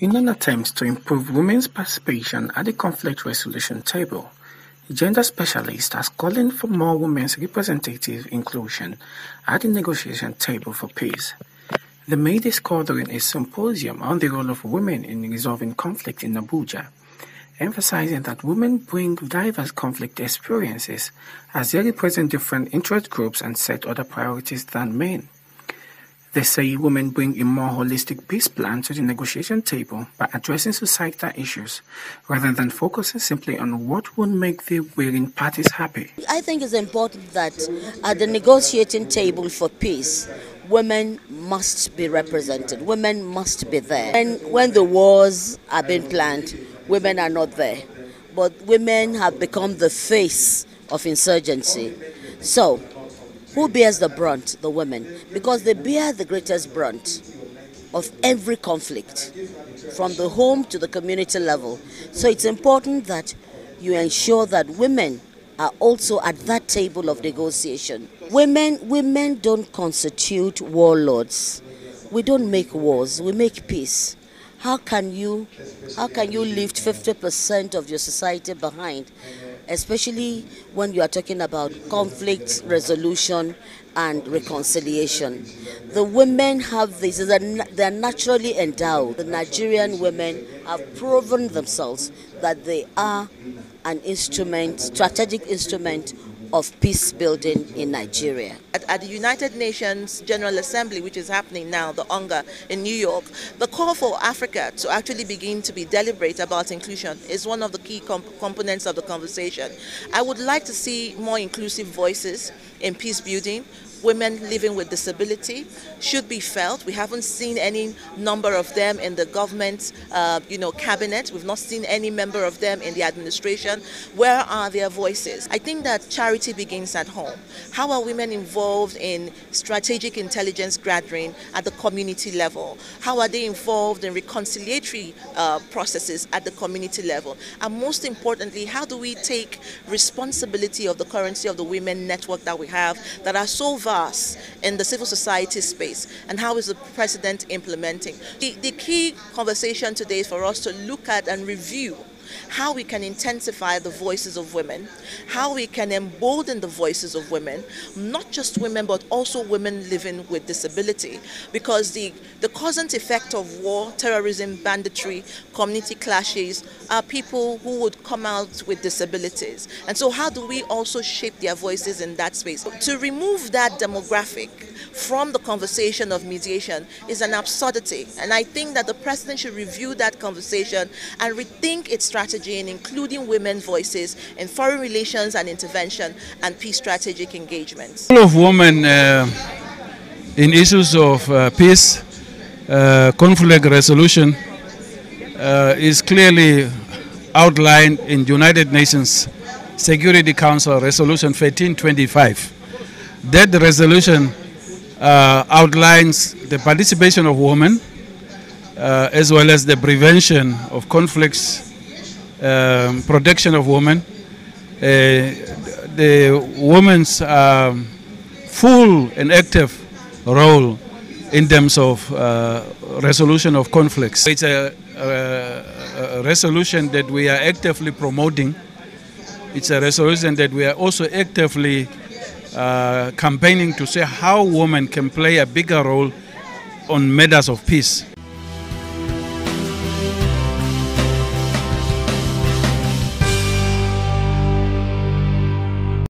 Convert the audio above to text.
In an attempt to improve women's participation at the conflict resolution table, gender specialists are calling for more women's representative inclusion at the negotiation table for peace. They made this call during a symposium on the role of women in resolving conflict in Abuja, emphasizing that women bring diverse conflict experiences as they represent different interest groups and set other priorities than men. They say women bring a more holistic peace plan to the negotiation table by addressing societal issues rather than focusing simply on what would make the willing parties happy. I think it's important that at the negotiating table for peace, women must be represented. Women must be there. And when the wars are being planned, women are not there. But women have become the face of insurgency. So, who bears the brunt? The women. Because they bear the greatest brunt of every conflict, from the home to the community level. So it's important that you ensure that women are also at that table of negotiation. Women don't constitute warlords. We don't make wars, we make peace. How can you lift 50% of your society behind, especially when you are talking about conflict resolution and reconciliation? The women have this, they are naturally endowed. The Nigerian women have proven themselves that they are an instrument, strategic instrument of peace building in Nigeria. At the United Nations General Assembly, which is happening now, the UNGA in New York, the call for Africa to actually begin to be deliberate about inclusion is one of the key components of the conversation. I would like to see more inclusive voices in peace building. Women living with disability should be felt. We haven't seen any number of them in the government, cabinet. We've not seen any member of them in the administration. Where are their voices? I think that charity begins at home. How are women involved in strategic intelligence gathering at the community level? How are they involved in reconciliatory processes at the community level? And most importantly, how do we take responsibility of the currency of the women network that we have that are so vast in the civil society space, and how is the president implementing? The key conversation today is for us to look at and review how we can intensify the voices of women, how we can embolden the voices of women, not just women but also women living with disability, because the causant effect of war, terrorism, banditry, community clashes are people who would come out with disabilities. And so how do we also shape their voices in that space? To remove that demographic from the conversation of mediation is an absurdity, and I think that the president should review that conversation and rethink its strategy in including women's voices in foreign relations and intervention and peace strategic engagements. The role of women in issues of peace, conflict resolution is clearly outlined in United Nations Security Council Resolution 1325. That resolution outlines the participation of women as well as the prevention of conflicts, protection of women, the women's full and active role in terms of resolution of conflicts. It's a resolution that we are actively promoting. It's a resolution that we are also actively campaigning to see how women can play a bigger role on matters of peace.